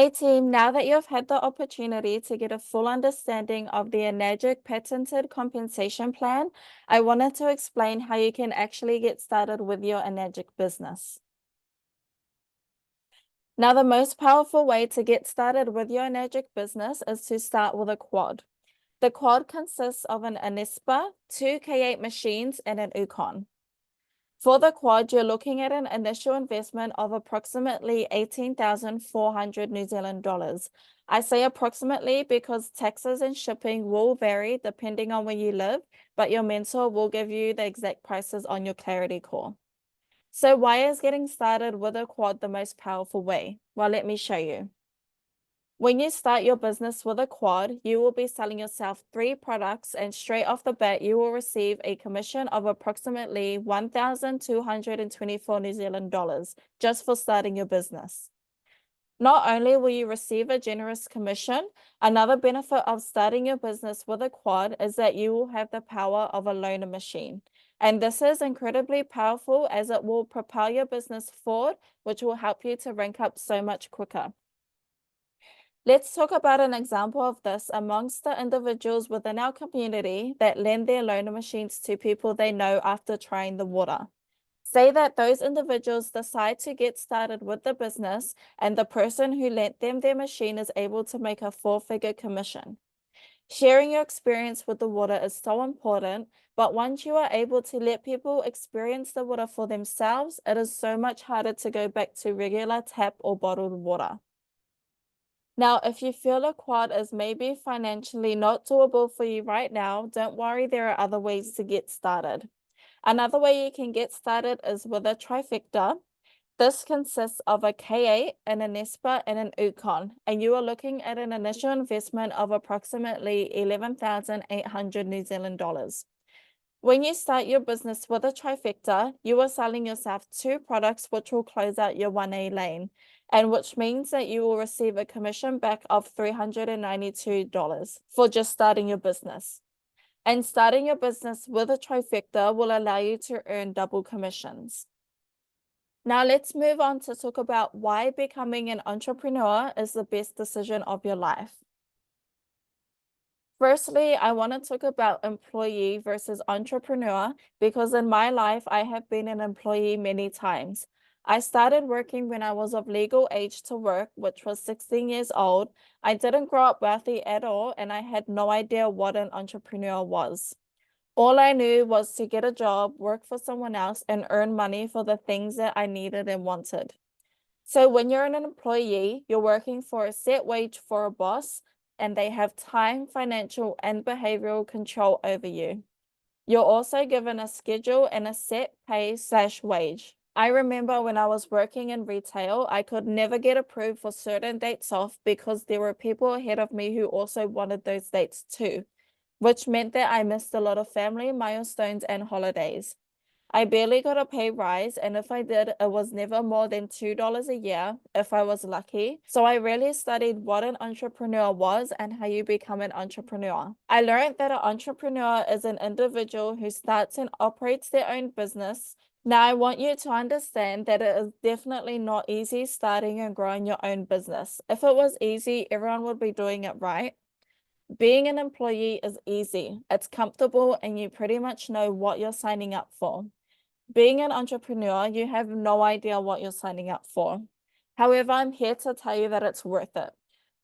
Hey team, now that you've had the opportunity to get a full understanding of the Enagic patented compensation plan, I wanted to explain how you can actually get started with your Enagic business. Now, the most powerful way to get started with your Enagic business is to start with a quad. The quad consists of an Anespa, two K8 machines, and an Ukon. For the quad, you're looking at an initial investment of approximately 18,400 New Zealand dollars. I say approximately because taxes and shipping will vary depending on where you live, but your mentor will give you the exact prices on your Clarity call. So why is getting started with a quad the most powerful way? Well, let me show you. When you start your business with a quad, you will be selling yourself 3 products, and straight off the bat, you will receive a commission of approximately 1,224 New Zealand dollars just for starting your business. Not only will you receive a generous commission, another benefit of starting your business with a quad is that you will have the power of a loaner machine. And this is incredibly powerful as it will propel your business forward, which will help you to rank up so much quicker. Let's talk about an example of this amongst the individuals within our community that lend their loaner machines to people they know after trying the water. Say that those individuals decide to get started with the business and the person who lent them their machine is able to make a 4-figure commission. Sharing your experience with the water is so important, but once you are able to let people experience the water for themselves, it is so much harder to go back to regular tap or bottled water. Now, if you feel a quad is maybe financially not doable for you right now, don't worry, there are other ways to get started. Another way you can get started is with a trifecta. This consists of a K8, an Anespa, and an Ukon, and you are looking at an initial investment of approximately 11,800 New Zealand dollars. When you start your business with a trifecta, you are selling yourself 2 products which will close out your 1A lane, and which means that you will receive a commission back of $392 for just starting your business. And starting your business with a trifecta will allow you to earn double commissions. Now let's move on to talk about why becoming an entrepreneur is the best decision of your life. Firstly, I want to talk about employee versus entrepreneur because in my life, I have been an employee many times. I started working when I was of legal age to work, which was 16 years old. I didn't grow up wealthy at all, and I had no idea what an entrepreneur was. All I knew was to get a job, work for someone else, and earn money for the things that I needed and wanted. So when you're an employee, you're working for a set wage for a boss, and they have time, financial, and behavioral control over you. You're also given a schedule and a set pay/wage. I remember when I was working in retail, I could never get approved for certain dates off because there were people ahead of me who also wanted those dates too, which meant that I missed a lot of family milestones and holidays. I barely got a pay rise, and if I did, it was never more than $2 a year if I was lucky. So I really studied what an entrepreneur was and how you become an entrepreneur. I learned that an entrepreneur is an individual who starts and operates their own business. Now, I want you to understand that it is definitely not easy starting and growing your own business. If it was easy, everyone would be doing it right. Being an employee is easy, it's comfortable, and you pretty much know what you're signing up for. Being an entrepreneur, you have no idea what you're signing up for. However, I'm here to tell you that it's worth it.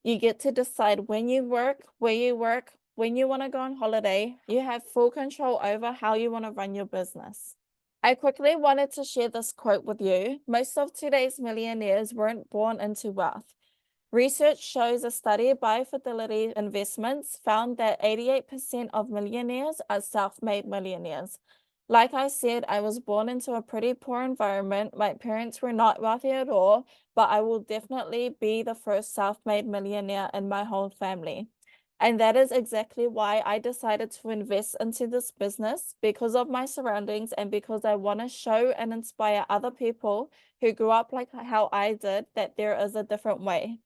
You get to decide when you work, where you work, when you want to go on holiday. You have full control over how you want to run your business. I quickly wanted to share this quote with you. Most of today's millionaires weren't born into wealth. Research shows a study by Fidelity Investments found that 88% of millionaires are self-made millionaires. Like I said, I was born into a pretty poor environment. My parents were not wealthy at all, but I will definitely be the first self-made millionaire in my whole family. And that is exactly why I decided to invest into this business, because of my surroundings and because I want to show and inspire other people who grew up like how I did that there is a different way.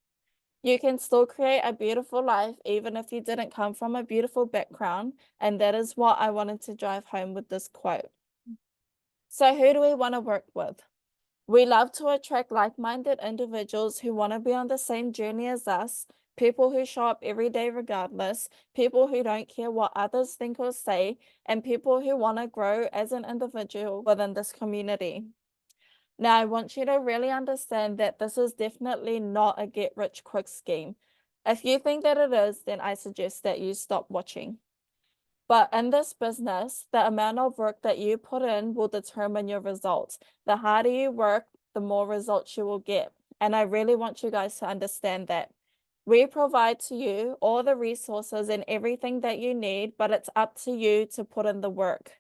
You can still create a beautiful life even if you didn't come from a beautiful background, and that is what I wanted to drive home with this quote. So who do we want to work with? We love to attract like-minded individuals who want to be on the same journey as us, people who show up every day regardless, people who don't care what others think or say, and people who want to grow as an individual within this community. Now, I want you to really understand that this is definitely not a get-rich-quick scheme. If you think that it is, then I suggest that you stop watching. But in this business, the amount of work that you put in will determine your results. The harder you work, the more results you will get. And I really want you guys to understand that. We provide to you all the resources and everything that you need, but it's up to you to put in the work.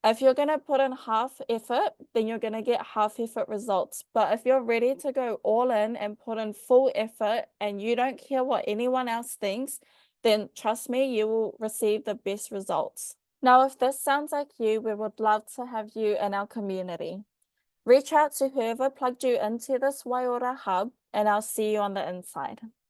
If you're going to put in half effort, then you're going to get half effort results. But if you're ready to go all in and put in full effort and you don't care what anyone else thinks, then trust me, you will receive the best results. Now, if this sounds like you, we would love to have you in our community. Reach out to whoever plugged you into this Waiora hub, and I'll see you on the inside.